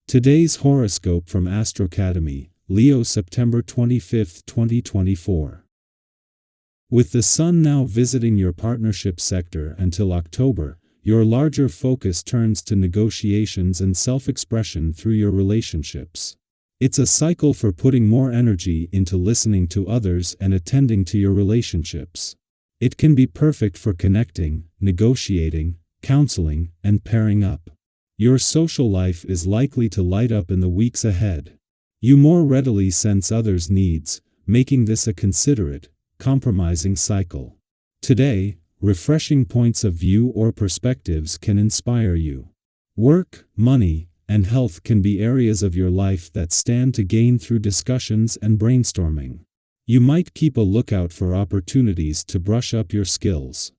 Today's horoscope from AstroCademy, Leo September 25, 2024. With the Sun now visiting your partnership sector until October, your larger focus turns to negotiations and self-expression through your relationships. It's a cycle for putting more energy into listening to others and attending to your relationships. It can be perfect for connecting, negotiating, counseling, and pairing up. Your social life is likely to light up in the weeks ahead. You more readily sense others' needs, making this a considerate, compromising cycle. Today, refreshing points of view or perspectives can inspire you. Work, money, and health can be areas of your life that stand to gain through discussions and brainstorming. You might keep a lookout for opportunities to brush up your skills.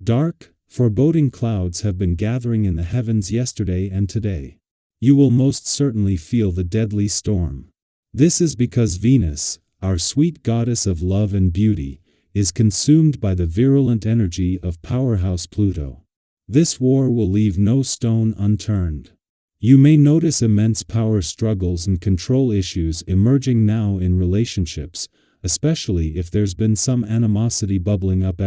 Dark, foreboding clouds have been gathering in the heavens yesterday and today. You will most certainly feel the deadly storm. This is because Venus, our sweet goddess of love and beauty, is consumed by the virulent energy of powerhouse Pluto. This war will leave no stone unturned. You may notice immense power struggles and control issues emerging now in relationships, especially if there's been some animosity bubbling up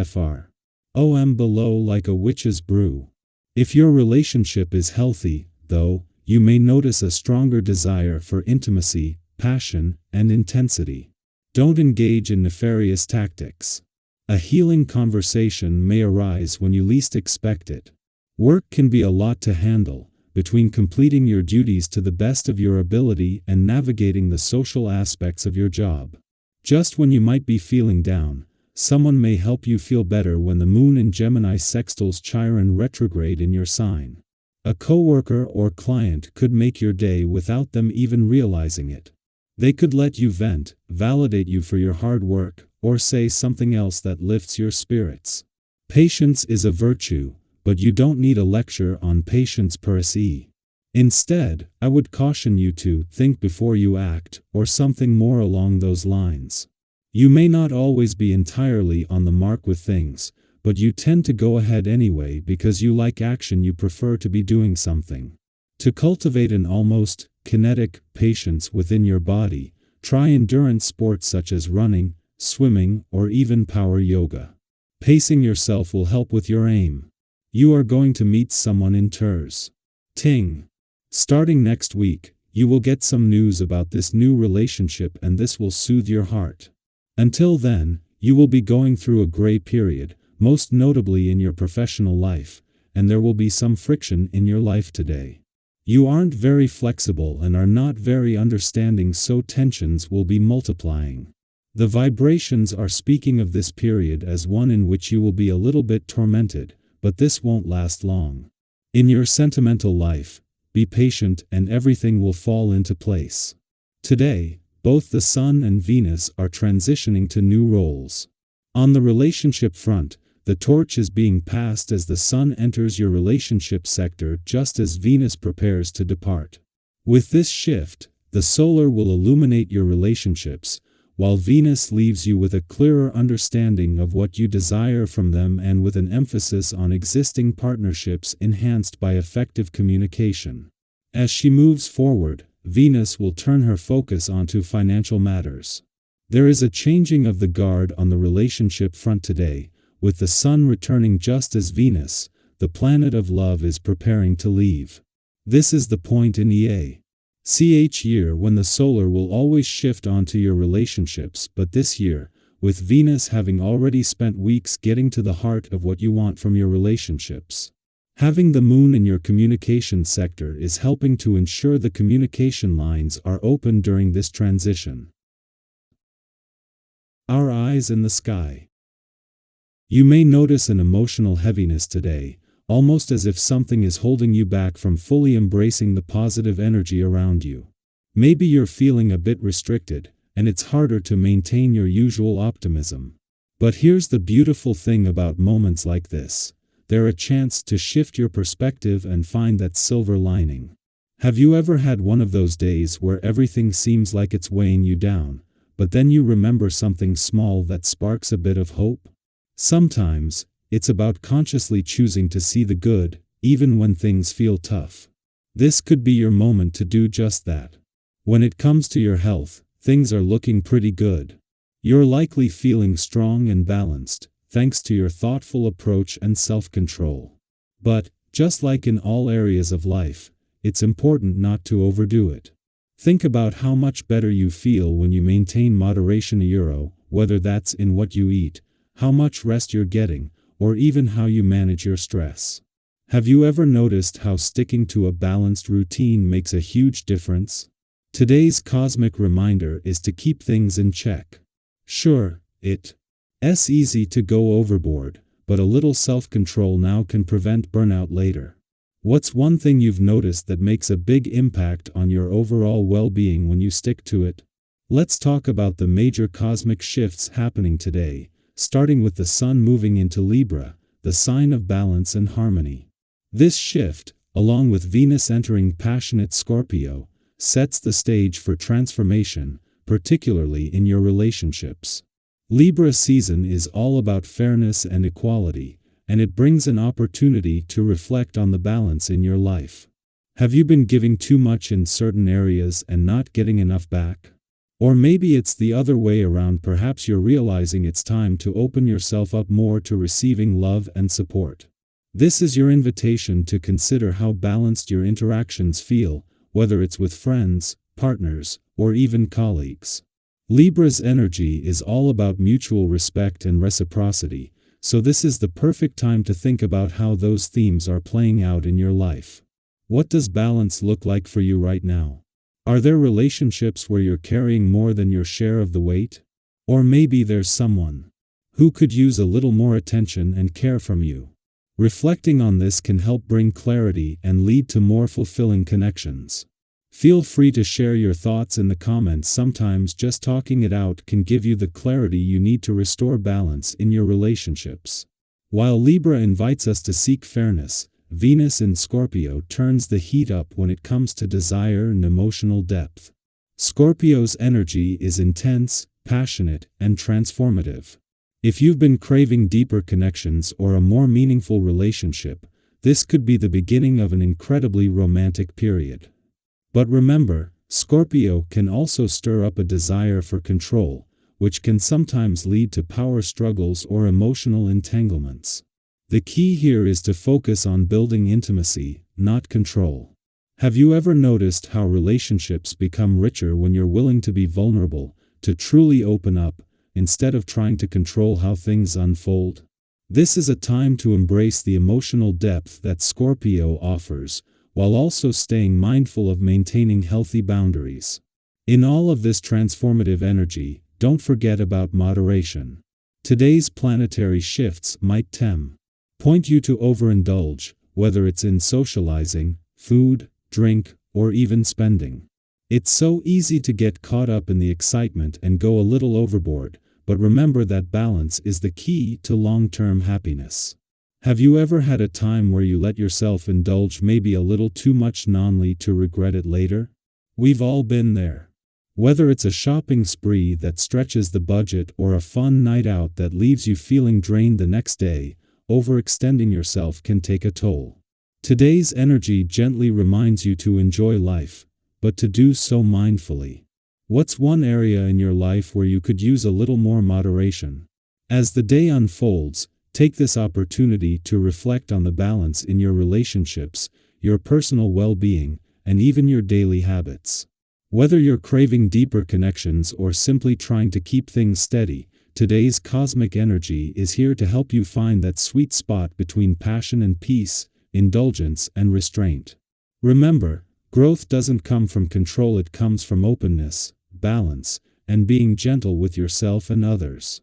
below like a witch's brew. If your relationship is healthy, though, you may notice a stronger desire for intimacy, passion, and intensity. Don't engage in nefarious tactics. A healing conversation may arise when you least expect it. Work can be a lot to handle, between completing your duties to the best of your ability and navigating the social aspects of your job. Just when you might be feeling down, someone may help you feel better when the moon in Gemini sextiles Chiron retrograde in your sign. A coworker or client could make your day without them even realizing it. They could let you vent, validate you for your hard work, or say something else that lifts your spirits. Patience is a virtue, but you don't need a lecture on patience per se. Instead, I would caution you to think before you act, or something more along those lines. You may not always be entirely on the mark with things, but you tend to go ahead anyway because you like action. You prefer to be doing something. To cultivate an almost kinetic patience within your body, try endurance sports such as running, swimming, or even power yoga. Pacing yourself will help with your aim. You are going to meet someone in tours. Starting next week, you will get some news about this new relationship, and this will soothe your heart. Until then, you will be going through a gray period, most notably in your professional life, and there will be some friction in your life today. You aren't very flexible and are not very understanding, so tensions will be multiplying. The vibrations are speaking of this period as one in which you will be a little bit tormented, but this won't last long. In your sentimental life, be patient and everything will fall into place. Today, both the Sun and Venus are transitioning to new roles. On the relationship front, the torch is being passed as the Sun enters your relationship sector just as Venus prepares to depart. With this shift, the solar will illuminate your relationships, while Venus leaves you with a clearer understanding of what you desire from them and with an emphasis on existing partnerships enhanced by effective communication. As she moves forward, Venus will turn her focus onto financial matters. There is a changing of the guard on the relationship front today, with the Sun returning just as Venus, the planet of love, is preparing to leave. This is the point in each year when the solar will always shift onto your relationships, but this year, with Venus having already spent weeks getting to the heart of what you want from your relationships. Having the moon in your communication sector is helping to ensure the communication lines are open during this transition. Our eyes in the sky. You may notice an emotional heaviness today, almost as if something is holding you back from fully embracing the positive energy around you. Maybe you're feeling a bit restricted, and it's harder to maintain your usual optimism. But here's the beautiful thing about moments like this. They're a chance to shift your perspective and find that silver lining. Have you ever had one of those days where everything seems like it's weighing you down, but then you remember something small that sparks a bit of hope? Sometimes, it's about consciously choosing to see the good, even when things feel tough. This could be your moment to do just that. When it comes to your health, things are looking pretty good. You're likely feeling strong and balanced, thanks to your thoughtful approach and self-control. But, just like in all areas of life, it's important not to overdo it. Think about how much better you feel when you maintain moderation, whether that's in what you eat, how much rest you're getting, or even how you manage your stress. Have you ever noticed how sticking to a balanced routine makes a huge difference? Today's cosmic reminder is to keep things in check. Sure, it's easy to go overboard, but a little self-control now can prevent burnout later. What's one thing you've noticed that makes a big impact on your overall well-being when you stick to it? Let's talk about the major cosmic shifts happening today, starting with the Sun moving into Libra, the sign of balance and harmony. This shift, along with Venus entering passionate Scorpio, sets the stage for transformation, particularly in your relationships. Libra season is all about fairness and equality, and it brings an opportunity to reflect on the balance in your life. Have you been giving too much in certain areas and not getting enough back? Or maybe it's the other way around. Perhaps you're realizing it's time to open yourself up more to receiving love and support. This is your invitation to consider how balanced your interactions feel, whether it's with friends, partners, or even colleagues. Libra's energy is all about mutual respect and reciprocity, so this is the perfect time to think about how those themes are playing out in your life. What does balance look like for you right now? Are there relationships where you're carrying more than your share of the weight? Or maybe there's someone who could use a little more attention and care from you. Reflecting on this can help bring clarity and lead to more fulfilling connections. Feel free to share your thoughts in the comments. Sometimes just talking it out can give you the clarity you need to restore balance in your relationships. While Libra invites us to seek fairness, Venus in Scorpio turns the heat up when it comes to desire and emotional depth. Scorpio's energy is intense, passionate, and transformative. If you've been craving deeper connections or a more meaningful relationship, this could be the beginning of an incredibly romantic period. But remember, Scorpio can also stir up a desire for control, which can sometimes lead to power struggles or emotional entanglements. The key here is to focus on building intimacy, not control. Have you ever noticed how relationships become richer when you're willing to be vulnerable, to truly open up, instead of trying to control how things unfold? This is a time to embrace the emotional depth that Scorpio offers, while also staying mindful of maintaining healthy boundaries. In all of this transformative energy, don't forget about moderation. Today's planetary shifts might point you to overindulge, whether it's in socializing, food, drink, or even spending. It's so easy to get caught up in the excitement and go a little overboard, but remember that balance is the key to long-term happiness. Have you ever had a time where you let yourself indulge maybe a little too much only to regret it later? We've all been there. Whether it's a shopping spree that stretches the budget or a fun night out that leaves you feeling drained the next day, overextending yourself can take a toll. Today's energy gently reminds you to enjoy life, but to do so mindfully. What's one area in your life where you could use a little more moderation? As the day unfolds, take this opportunity to reflect on the balance in your relationships, your personal well-being, and even your daily habits. Whether you're craving deeper connections or simply trying to keep things steady, today's cosmic energy is here to help you find that sweet spot between passion and peace, indulgence and restraint. Remember, growth doesn't come from control, it comes from openness, balance, and being gentle with yourself and others.